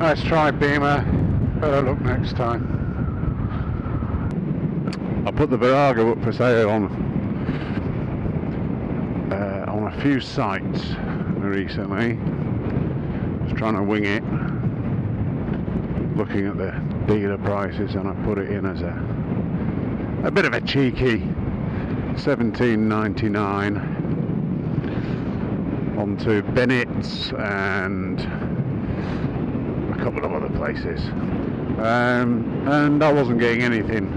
Let's try Beemer, better luck next time. I put the Virago up for sale on a few sites recently. Just trying to wing it, looking at the dealer prices, and I put it in as a bit of a cheeky $17.99 onto Bennett's and a couple of other places, and I wasn't getting anything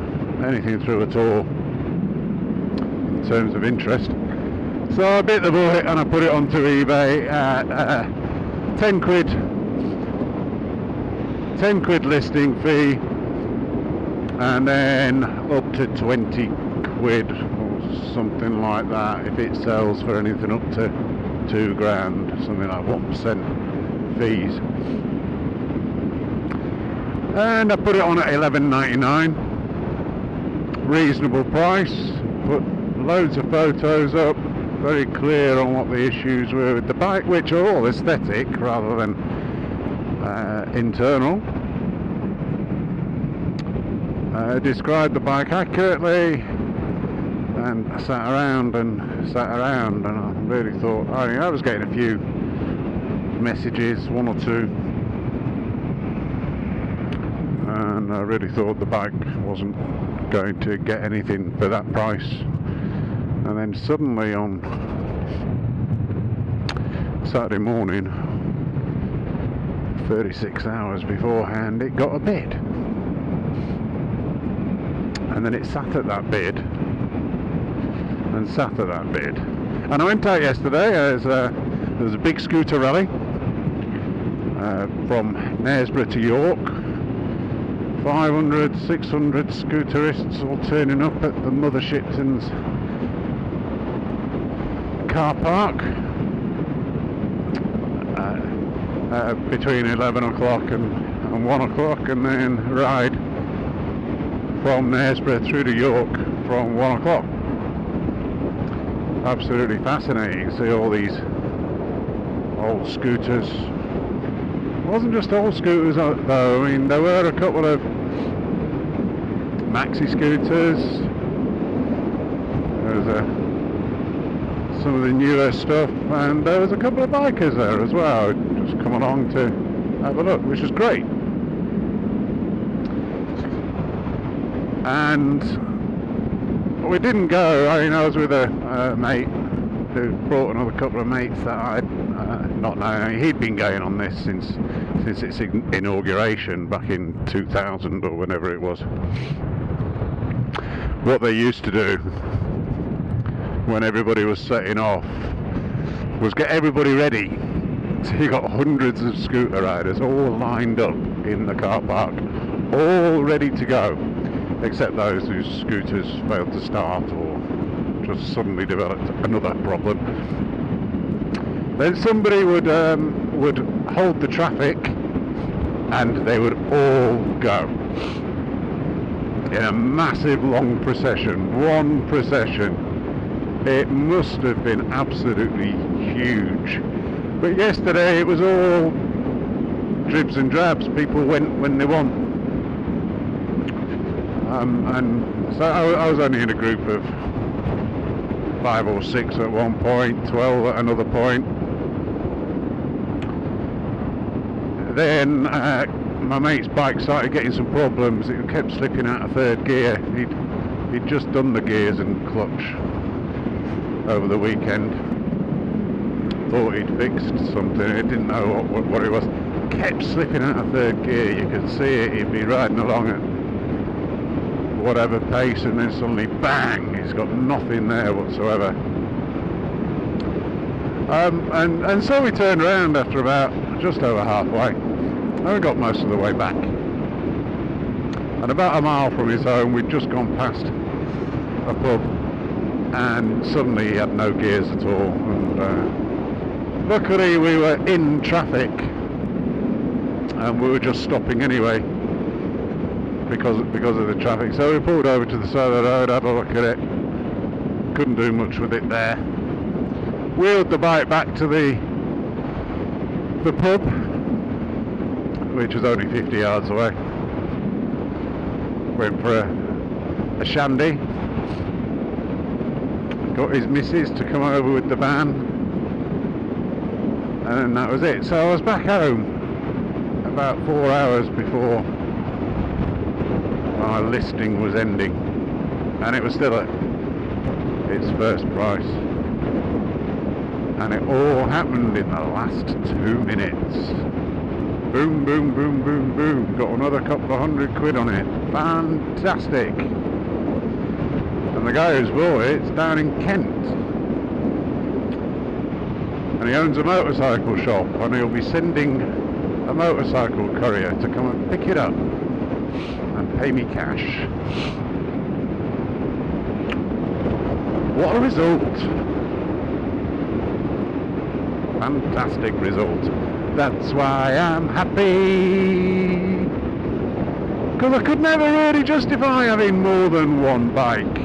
through at all in terms of interest. So I bit the bullet and I put it onto eBay at 10 quid listing fee, and then up to 20 quid or something like that if it sells for anything up to 2 grand, something like 1% fees. And I put it on at $11.99, reasonable price. Put loads of photos up, very clear on what the issues were with the bike, which are all aesthetic rather than internal. Described the bike accurately, and I sat around and I really thought, I was getting a few messages, 1 or 2, and I really thought the bike wasn't going to get anything for that price. And then suddenly on Saturday morning, 36 hours beforehand, it got a bid, and then it sat at that bid and sat at that bid. And I went out yesterday. There was a big scooter rally from Knaresborough to York. 500, 600 scooterists all turning up at the Mother Shipton's car park between 11 o'clock and 1 o'clock, and then ride from Knaresborough through to York from 1 o'clock. Absolutely fascinating to see all these old scooters. It wasn't just old scooters though, I mean there were a couple of maxi scooters, there was some of the newer stuff, and there was a couple of bikers there as well, just come along to have a look, which was great. And we didn't go. I was with a mate who brought another couple of mates that I'd not known. He'd been going on this since its inauguration back in 2000 or whenever it was. What they used to do when everybody was setting off was get everybody ready. So you got hundreds of scooter riders all lined up in the car park, all ready to go, except those whose scooters failed to start or just suddenly developed another problem. Then somebody would hold the traffic, and they would all go in a massive long procession, one procession. It must have been absolutely huge. But yesterday it was all dribs and drabs. People went when they want. And so I was only in a group of 5 or 6 at one point, 12 at another point. Then my mate's bike started getting some problems. It kept slipping out of third gear. He'd just done the gears and clutch over the weekend. Thought he'd fixed something. He didn't know what it was. Kept slipping out of third gear. You could see it. He'd be riding along at whatever pace, and then suddenly bang, he's got nothing there whatsoever. And so we turned around after about just over halfway, and we got most of the way back. And about a mile from his home, we'd just gone past a pub, and suddenly he had no gears at all. And luckily we were in traffic and we were just stopping anyway because of the traffic. So we pulled over to the side of the road, had a look at it, couldn't do much with it there. Wheeled the bike back to the pub, which was only 50 yards away. Went for a shandy. Got his missus to come over with the van, and that was it. So I was back home about 4 hours before my listing was ending, and it was still at its first price, and it all happened in the last 2 minutes. Boom, boom, boom, boom, boom. Got another couple of £100 on it. Fantastic. And the guy who's bought it's down in Kent, and he owns a motorcycle shop, and he'll be sending a motorcycle courier to come and pick it up and pay me cash. What a result! Fantastic result. That's why I'm happy, because I could never really justify having more than one bike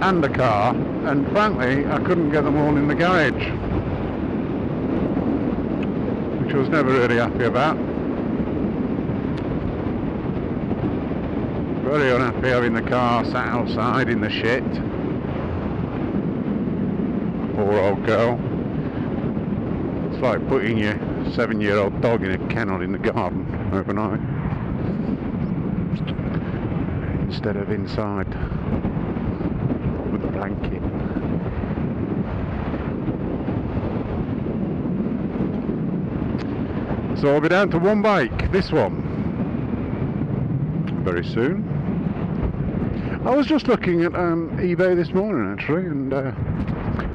and a car, and frankly I couldn't get them all in the garage, which I was never really happy about. Very unhappy having the car sat outside in the shit. Poor old girl. It's like putting your 7-year-old dog in a kennel in the garden overnight instead of inside with a blanket. So I'll be down to one bike, this one, very soon. I was just looking at eBay this morning actually, and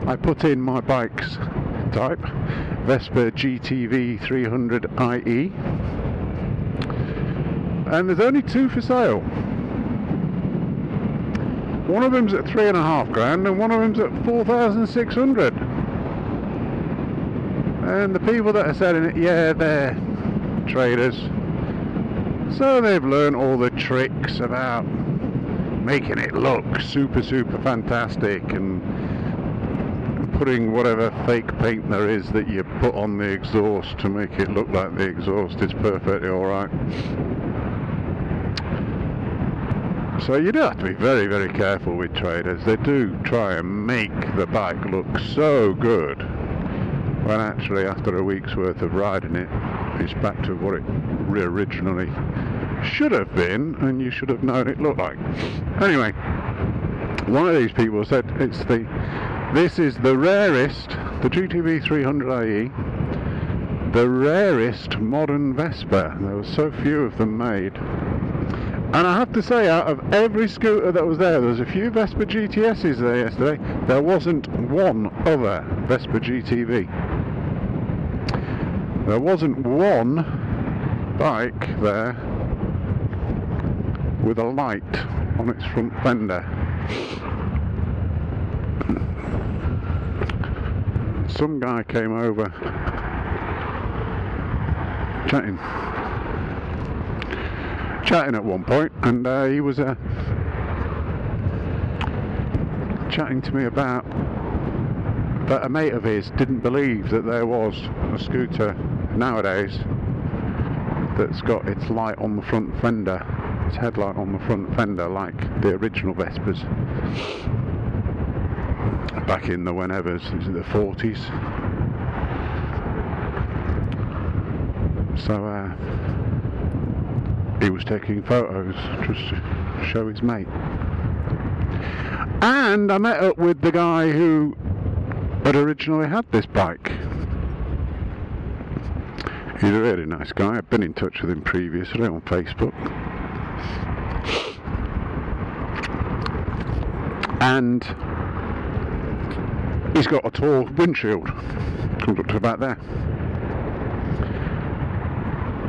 I put in my bike's type, Vespa GTV 300IE, and there's only 2 for sale. One of them's at £3,500 and one of them's at 4,600. And the people that are selling it, yeah, they're traders, so they've learned all the tricks about making it look super fantastic and putting whatever fake paint there is that you put on the exhaust to make it look like the exhaust is perfectly alright. So you do have to be very careful with traders. They do try and make the bike look so good, when actually after a week's worth of riding it, it's back to what it originally should have been, and you should have known it looked like. Anyway, one of these people said this is the rarest, the GTV 300IE, the rarest modern Vespa. There were so few of them made. And I have to say, out of every scooter that was there was a few Vespa GTSs there yesterday. There wasn't one other Vespa GTV. There wasn't one bike there with a light on its front fender. Some guy came over chatting at one point, and he was chatting to me about that a mate of his didn't believe that there was a scooter nowadays that's got its light on the front fender, its headlight on the front fender, like the original Vespas back in the whenevers, the 40s. So he was taking photos just to show his mate. And I met up with the guy who had originally had this bike. He's a really nice guy. I've been in touch with him previously on Facebook. And he's got a tall windshield, comes up to about there.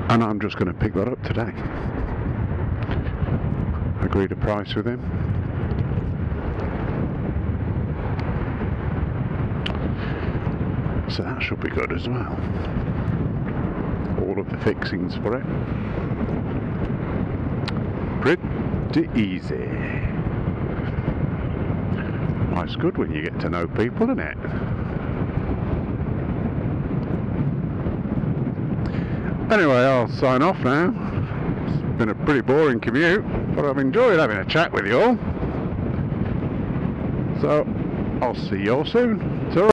And I'm just going to pick that up today. Agreed a price with him. So that should be good as well. all of the fixings for it. Pretty easy. Life's good when you get to know people, isn't it? Anyway, I'll sign off now. It's been a pretty boring commute, but I've enjoyed having a chat with you all. So, I'll see you all soon. Ta-ra.